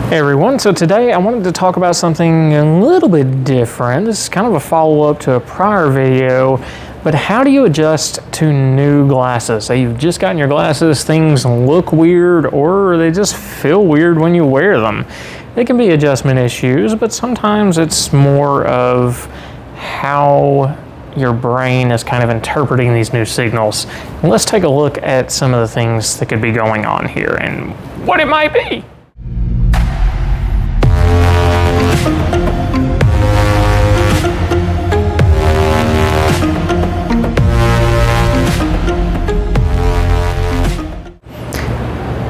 Hey everyone, so today I wanted to talk about something a little bit different. This is kind of a follow-up to a prior video, but how do you adjust to new glasses? Say you've just gotten your glasses, things look weird, or they just feel weird when you wear them. They can be adjustment issues, but sometimes it's more of how your brain is kind of interpreting these new signals. And let's take a look at some of the things that could be going on here and what it might be.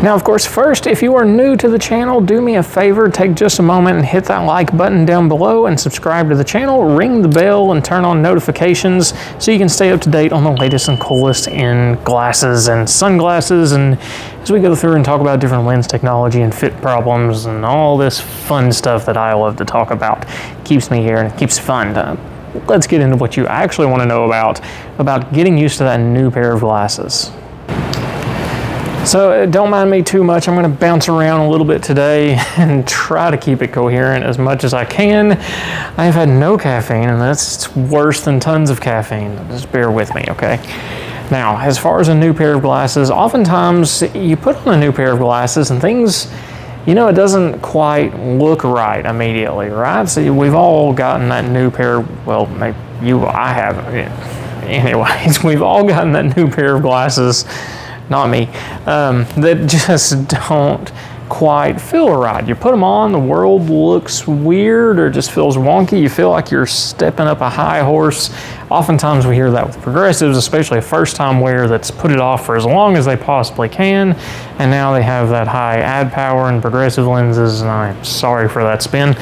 Now, of course, first, if you are new to the channel, do me a favor, take just a moment and hit that like button down below and subscribe to the channel, ring the bell and turn on notifications so you can stay up to date on the latest and coolest in glasses and sunglasses. And as we go through and talk about different lens technology and fit problems and all this fun stuff that I love to talk about, keeps me here and it keeps it fun. Let's get into what you actually want to know about getting used to that new pair of glasses. So don't mind me too much. I'm going to bounce around a little bit today and try to keep it coherent as much as I can. I have had no caffeine, and that's worse than tons of caffeine. Just bear with me, okay? Now, as far as a new pair of glasses, oftentimes you put on a new pair of glasses and things, you know, it doesn't quite look right immediately, right? So we've all gotten that new pair, well, maybe I haven't. Anyways, we've all gotten that new pair of glasses, not me, that just don't quite feel right. You put them on, the world looks weird or just feels wonky. You feel like you're stepping up a high horse. Oftentimes we hear that with progressives, especially a first-time wearer that's put it off for as long as they possibly can, and now they have that high ad power and progressive lenses, and I'm sorry for that spin.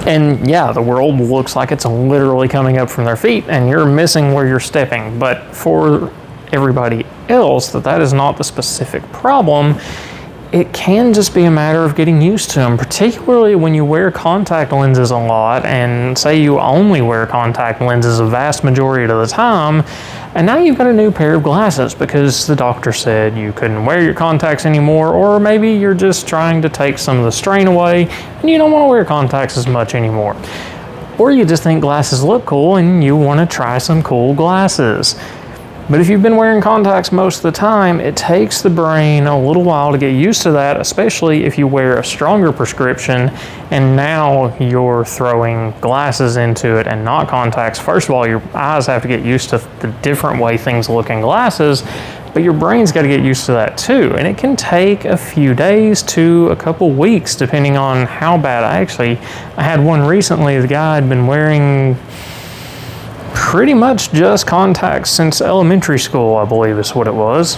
And yeah, the world looks like it's literally coming up from their feet, and you're missing where you're stepping. But for everybody else, that is not the specific problem. It can just be a matter of getting used to them, particularly when you wear contact lenses a lot, and say you only wear contact lenses a vast majority of the time, and now you've got a new pair of glasses because the doctor said you couldn't wear your contacts anymore, or maybe you're just trying to take some of the strain away and you don't want to wear contacts as much anymore. Or you just think glasses look cool and you want to try some cool glasses. But if you've been wearing contacts most of the time, it takes the brain a little while to get used to that, especially if you wear a stronger prescription and now you're throwing glasses into it and not contacts. First of all, your eyes have to get used to the different way things look in glasses, but your brain's got to get used to that too. And it can take a few days to a couple weeks, depending on how bad. I had one recently. The guy had been wearing pretty much just contacts since elementary school, I believe is what it was.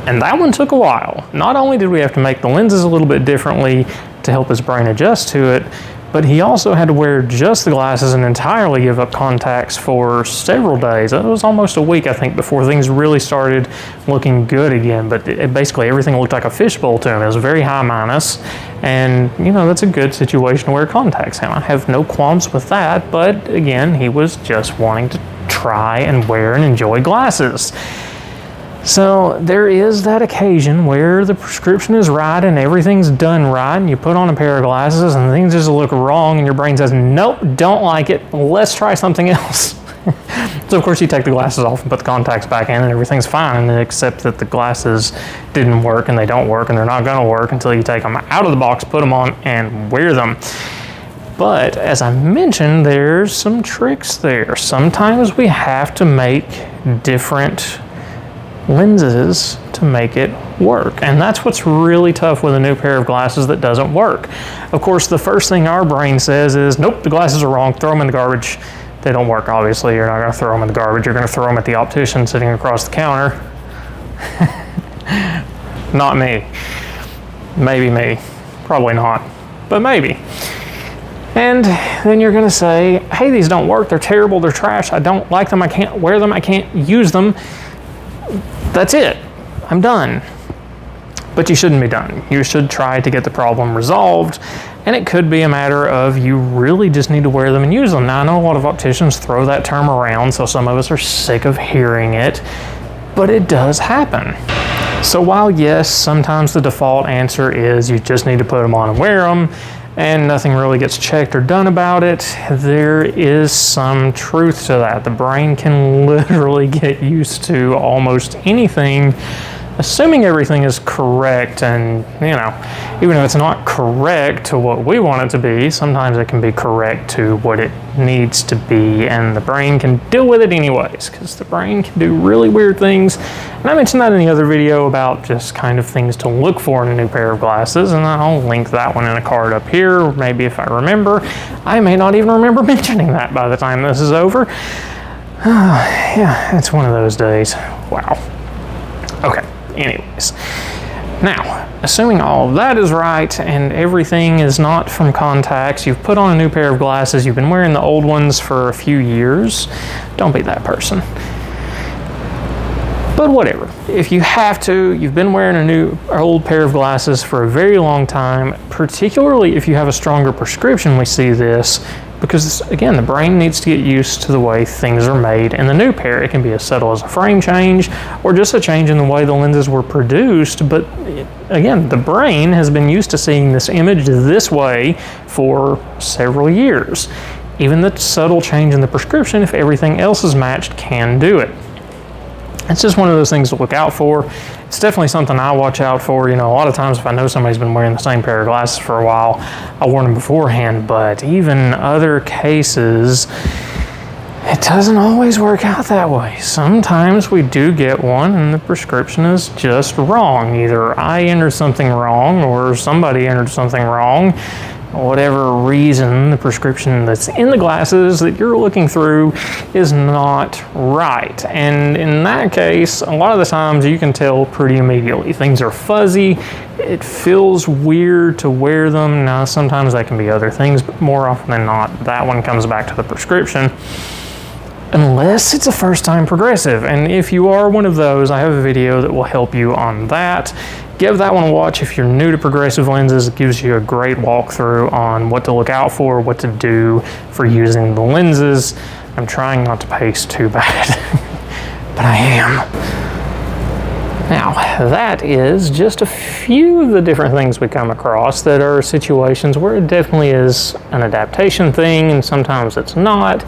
And that one took a while. Not only did we have to make the lenses a little bit differently to help his brain adjust to it, but he also had to wear just the glasses and entirely give up contacts for several days. It was almost a week, I think, before things really started looking good again. But basically everything looked like a fishbowl to him. It was very high minus. And, you know, that's a good situation to wear contacts in. I have no qualms with that. But again, he was just wanting to try and wear and enjoy glasses. So there is that occasion where the prescription is right and everything's done right, and you put on a pair of glasses and things just look wrong and your brain says, nope, don't like it, let's try something else. So of course you take the glasses off and put the contacts back in and everything's fine, except that the glasses didn't work and they don't work and they're not going to work until you take them out of the box, put them on, and wear them. But as I mentioned, there's some tricks there. Sometimes we have to make different lenses to make it work, and that's what's really tough with a new pair of glasses that doesn't work. Of course, the first thing our brain says is, nope, the glasses are wrong, throw them in the garbage. They don't work, obviously. You're not going to throw them in the garbage. You're going to throw them at the optician sitting across the counter. Not me. Maybe me. Probably not, but maybe. And then you're going to say, hey, these don't work, they're terrible, they're trash, I don't like them, I can't wear them, I can't use them. That's it. I'm done. But you shouldn't be done. You should try to get the problem resolved, and it could be a matter of you really just need to wear them and use them. Now, I know a lot of opticians throw that term around, so some of us are sick of hearing it, but it does happen. So while yes, sometimes the default answer is you just need to put them on and wear them, and nothing really gets checked or done about it, there is some truth to that. The brain can literally get used to almost anything, assuming everything is correct. And you know, even if it's not correct to what we want it to be, sometimes it can be correct to what it needs to be, and the brain can deal with it anyways, because the brain can do really weird things. And I mentioned that in the other video about just kind of things to look for in a new pair of glasses, and I'll link that one in a card up here, maybe if I remember. I may not even remember mentioning that by the time this is over. Yeah, it's one of those days. Wow. Okay, anyways. Now, assuming all of that is right and everything is not from contacts, you've put on a new pair of glasses, you've been wearing the old ones for a few years, don't be that person. But whatever, if you have to, you've been wearing a new old pair of glasses for a very long time, particularly if you have a stronger prescription, we see this, because again, the brain needs to get used to the way things are made in the new pair. It can be as subtle as a frame change or just a change in the way the lenses were produced, but again, the brain has been used to seeing this image this way for several years. Even the subtle change in the prescription, if everything else is matched, can do it. It's just one of those things to look out for. It's definitely something I watch out for. You know, a lot of times if I know somebody's been wearing the same pair of glasses for a while, I'll warn them beforehand, but even other cases, it doesn't always work out that way. Sometimes we do get one and the prescription is just wrong. Either I entered something wrong or somebody entered something wrong. Whatever reason, the prescription that's in the glasses that you're looking through is not right. And in that case, a lot of the times you can tell pretty immediately. Things are fuzzy, it feels weird to wear them. Now, sometimes that can be other things, but more often than not, that one comes back to the prescription. Unless it's a first-time progressive. And if you are one of those, I have a video that will help you on that. Give that one a watch if you're new to progressive lenses. It gives you a great walkthrough on what to look out for, what to do for using the lenses. I'm trying not to pace too bad, but I am. Now, that is just a few of the different things we come across that are situations where it definitely is an adaptation thing, and sometimes it's not.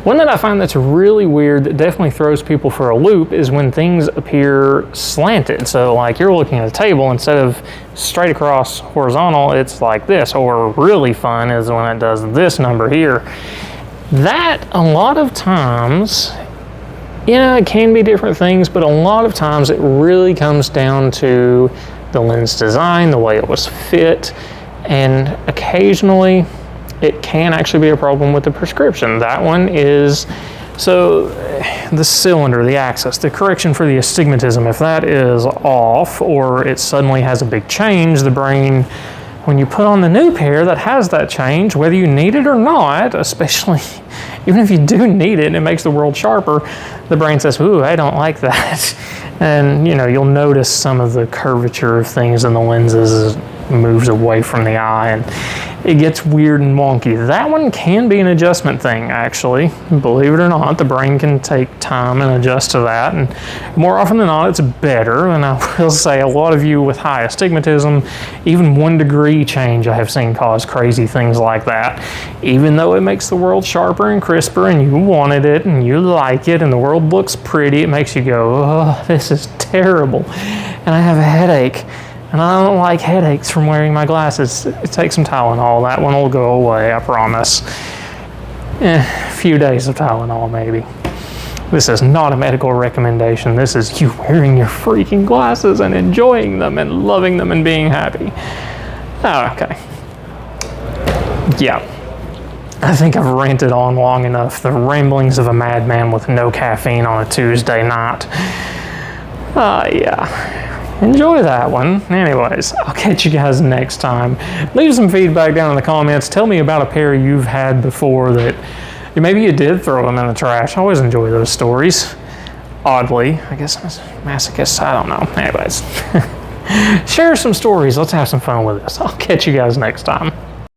One that I find that's really weird that definitely throws people for a loop is when things appear slanted. So like you're looking at a table, instead of straight across horizontal, it's like this. Or really fun is when it does this number here. That, a lot of times, yeah, it can be different things, but a lot of times it really comes down to the lens design, the way it was fit, and occasionally it can actually be a problem with the prescription. That one is, so the cylinder, the axis, the correction for the astigmatism, if that is off or it suddenly has a big change, the brain, when you put on the new pair that has that change, whether you need it or not, especially even if you do need it and it makes the world sharper, the brain says, ooh, I don't like that. And you know, you'll notice some of the curvature of things in the lenses moves away from the eye and it gets weird and wonky. That one can be an adjustment thing, actually. Believe it or not, the brain can take time and adjust to that, and more often than not, it's better. And I will say, a lot of you with high astigmatism, even 1 degree change I have seen cause crazy things like that. Even though it makes the world sharper and crisper and you wanted it and you like it and the world looks pretty, it makes you go, oh, this is terrible. And I have a headache. And I don't like headaches from wearing my glasses. Take some Tylenol. That one will go away, I promise. A few days of Tylenol, maybe. This is not a medical recommendation. This is you wearing your freaking glasses and enjoying them and loving them and being happy. Oh, okay. Yeah. I think I've ranted on long enough. The ramblings of a madman with no caffeine on a Tuesday night. Yeah. Enjoy that one. Anyways, I'll catch you guys next time. Leave some feedback down in the comments. Tell me about a pair you've had before that maybe you did throw them in the trash. I always enjoy those stories. Oddly, I guess I'm a masochist. I don't know. Anyways, share some stories. Let's have some fun with this. I'll catch you guys next time.